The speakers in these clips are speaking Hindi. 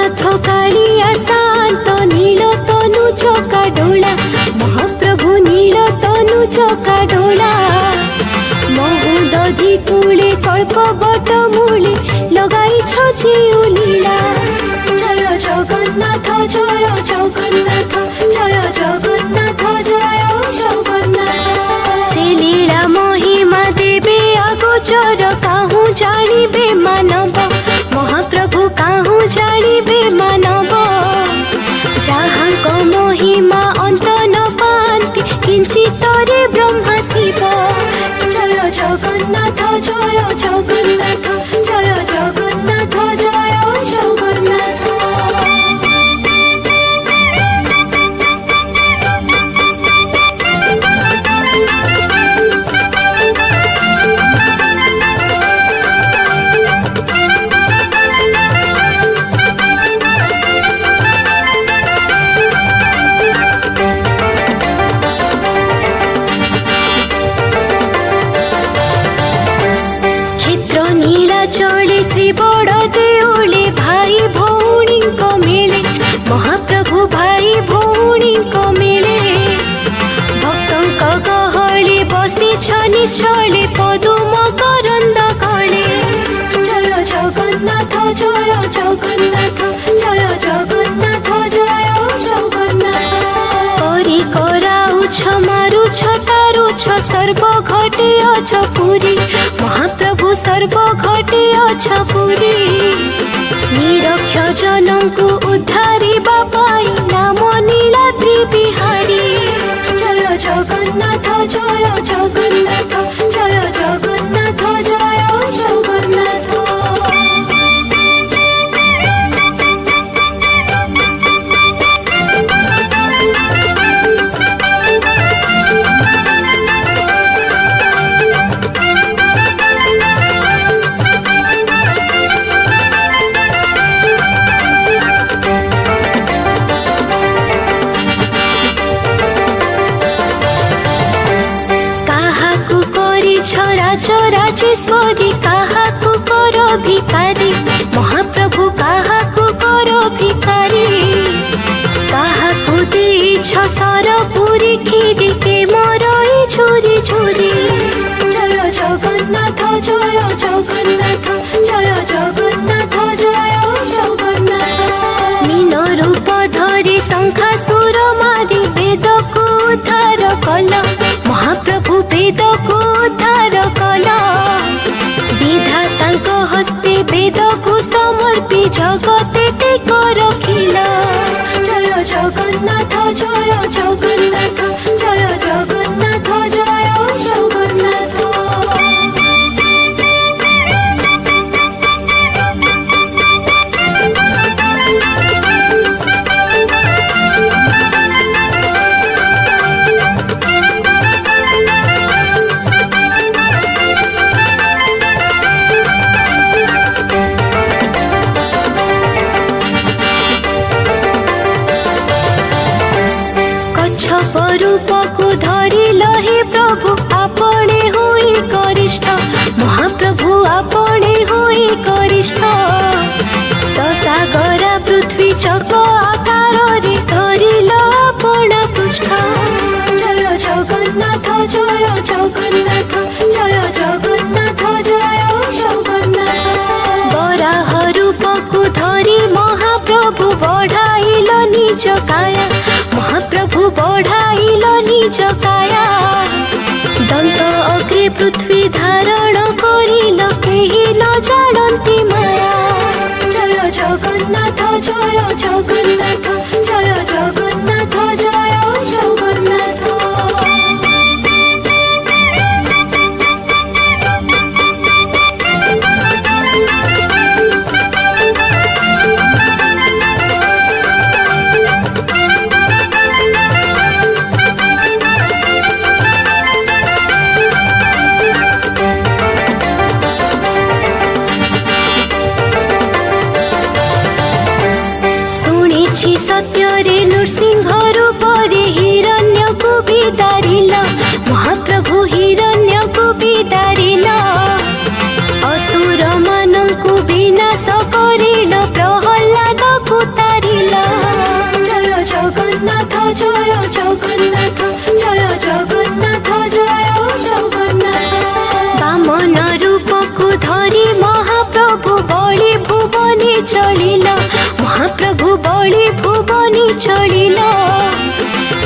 जगन्नाथ कालिया शांत नील तनु चका डोला महाप्रभु नील तनु चका डोला महुदधि कूले कल्प बट मूले लगाई छिउ लीला जय जगन्नाथ जय जगन्नाथ जय जगन्नाथ जय जगन्नाथ से लीला महिमा देवे अगोचर काहू जानिबे मानव महाप्रभु काहू जानिबे मानव जहाँ को महिमा अंत न पाती किंचितरे ब्रह्मा शिव जय जगन्नाथ जय जगन्नाथ जय जगन्नाथ जय जगन्नाथ। चले श्री बड़ देउले भाई भौणी को मिले महाप्रभु भाई भौणी को मिले भक्तों गहले बसी निश्चले पदुम करंद कले जय जगन्नाथ जय जगन्नाथ जय जगन्नाथ जय जगन्नाथ करी कराउछ मारुछ तारुछ सर्व घटे अछ पुरी महाप्रभु सर्व घटे अछ पुरी निरक्ष जनों को उद्धारिबा पाई नाम नीलाद्रि बिहारी जय जगन्नाथ जय जगन्नाथ जय जगन्नाथ जय जगन्नाथ। राजेश्वरी काहाकु करो भिकारी महाप्रभु काहाकु करो भिकारी काहाकु देछ सरपुरी खीरी के मरई झुरी झुरी जय जगन्नाथ जय जगन्नाथ जय जगन्नाथ जय जगन्नाथ मीन रूप धरी शंखासुर मारी वेद को उद्धार कल महाप्रभु वेद को उद्धार कल विधाता हस्ते वेद को समर्पी जगते टेक रखिला जय जगन्नाथ जय जगन्नाथ जय जगन्नाथ जय जगन्नाथ। रूप को धरिल हे प्रभु आपणे होई गरिष्ठ महाप्रभु आपणे होई गरिष्ठ ससागरा पृथ्वी चक आकार रे धरिल आपणा पृष्ठ जय जगन्नाथ जय जगन्नाथ जय जगन्नाथ जय जगन्नाथ बराह रूप को धरि महाप्रभु बढ़ाइल निज काया महाप्रभु बढ़ाइल निज काया दंत अग्रे पृथ्वी धारण करिल केहि न जानन्ति माया जय जगन्नाथ जय जगन्नाथ जय जगन्नाथ जय जगन्नाथ। सत्य रे नृसिंह रूप रे हिरण्य को विदारिल महाप्रभु हिरण्य को विदारिल असुर मन को विनाश करिल प्रहलाद को जगन्नाथ जय जगन्नाथ बामन रूप को धरी महाप्रभु बलि भुवनी चलिल महाप्रभु बलि भुवनी चलिल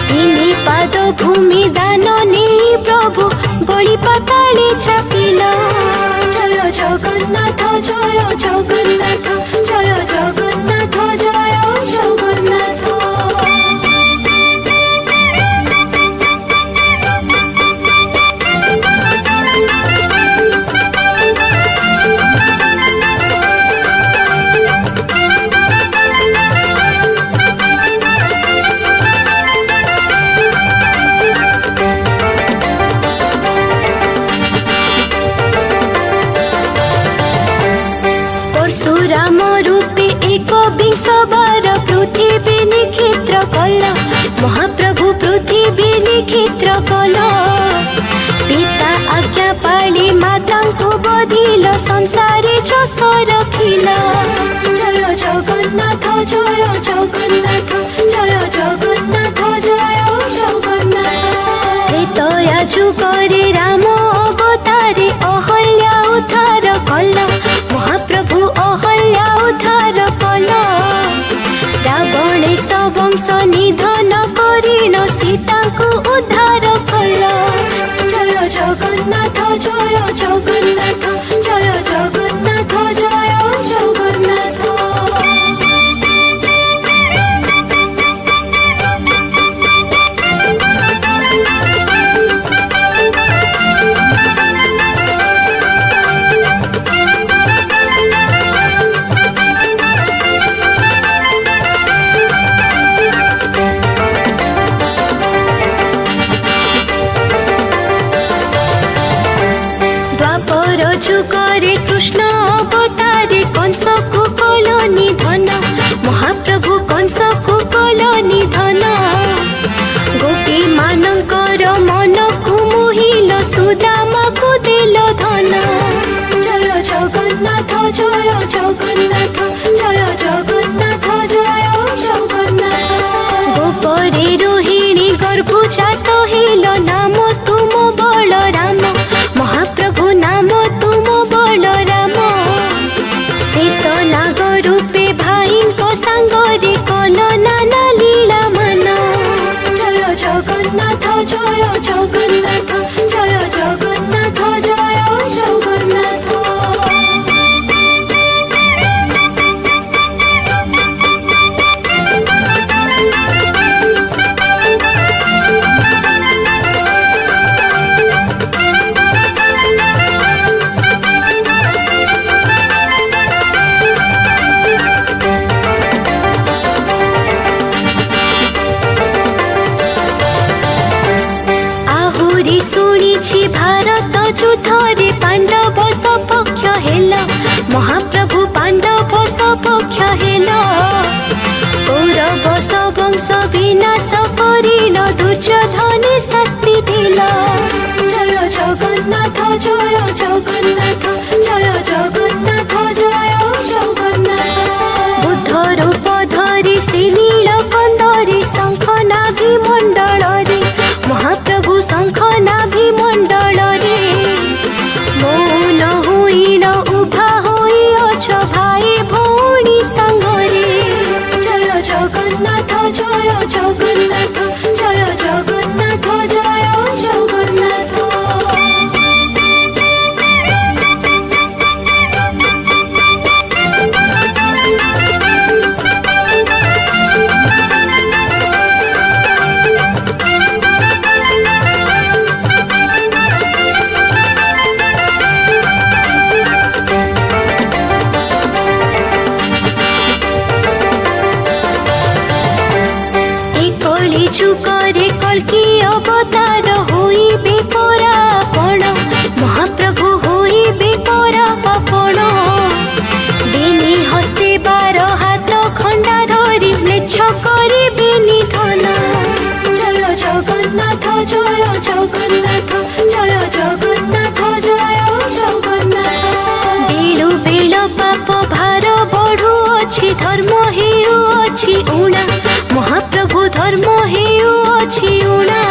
तिनी पाद भूमि दान नहीं प्रभु बलि पाताले चापिल जय जगन्नाथ जय जगन्नाथ जय जगन्नाथ जय जगन्नाथ परशुराम रूपे एक विंश बार पृथ्वी निक्षेत्र कल महाप्रभु पृथ्वी निक्षेत्र कल पिता आज्ञा पाली माता को बधिल संसारे जस रखिल जय जगन्नाथ जय जगन्नाथ जय जगन्नाथ जय जगन्नाथ त्रेतया जुगरे राम अवतारे अहल्या उद्धार कल महाप्रभु अहल्या उद्धार कल रावणेश वंश निधन करिण सीता को उद्धार कल जय जगन्नाथ जय जगन्नाथ जय जगन्नाथ जय जगन्नाथ जुगरे कृष्ण अवतारे कंस को कल निधन महाप्रभु कंस को कल निधन गोपी मानकर मन को मोहिल सुदामा को देल धन जय जगन्नाथ जय जगन्नाथ जय जगन्नाथ जय जगन्नाथ गोपरे रोहिणी गर्भजात हेल नाम तुम बलराम महाप्रभु नाम तुम बलराम शेष नाग रूपे भाई को सांगरे कल नाना लीला मन जय जगन्नाथ जय जगन्नाथ जय जगन्नाथ जय जगन्नाथ शुणी भारत युद्धरे पांडव सपक्ष हेल महाप्रभु पांडव सपक्ष हेल कौरव वंश विनाश करिण दुर्योधने शास्ति दिल जय जगन्नाथ जय जगन्नाथ जय जगन्नाथ जय जगन्नाथ बुद्ध रूप धरी श्री नीलकंदरे शंख नाभि मंडल रे महाप्रभु शंख नाभि मंडल रे मौन हुईन उभा होई अछ भाई भौणी संगरे जय जगन्नाथ जय जगन्नाथ जय जगन्नाथ जय जगन्नाथ जुगरे कल्कि अवतार होइबे परापण महाप्रभु होइबे परापण बेनी हस्ते 12 हाथ खंडा धरी म्लेच्छ करिबे निधन जय जगन्नाथ जय जगन्नाथ जय जगन्नाथ जय जगन्नाथ बेलु बेल पाप भार बढ़ु अछि धर्म हेउ अछि उणा महाप्रभु धर्म हेउ अछि उणा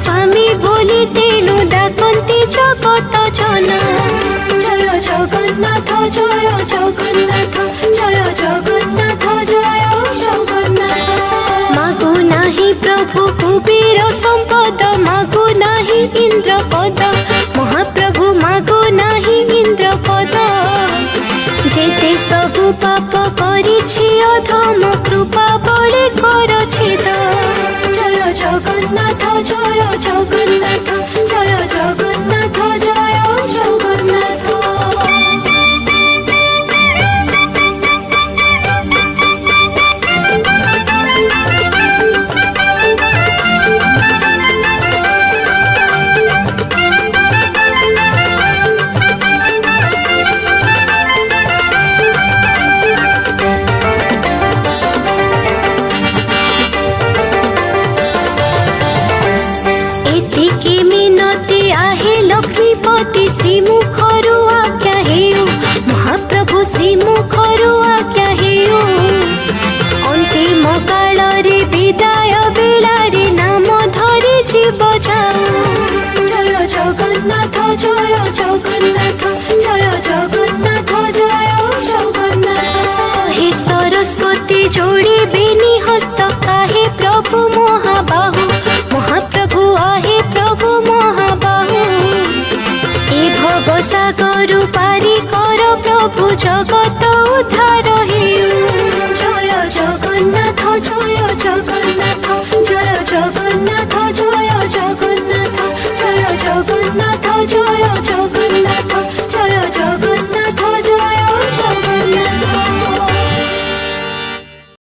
स्वामी बोली तेणु डाकन्ति जगत जना जय जगन्नाथ जय जगन्नाथ जय जगन्नाथ जय जगन्नाथ मागु नाही प्रभु कुबेर संपद मागु नाही इंद्र पद महाप्रभु मागु नाही इंद्र पद जेते सबु पाप करिछि अधम कृपा बळे कर छेद जय जगन्नाथ जय जगन्नाथ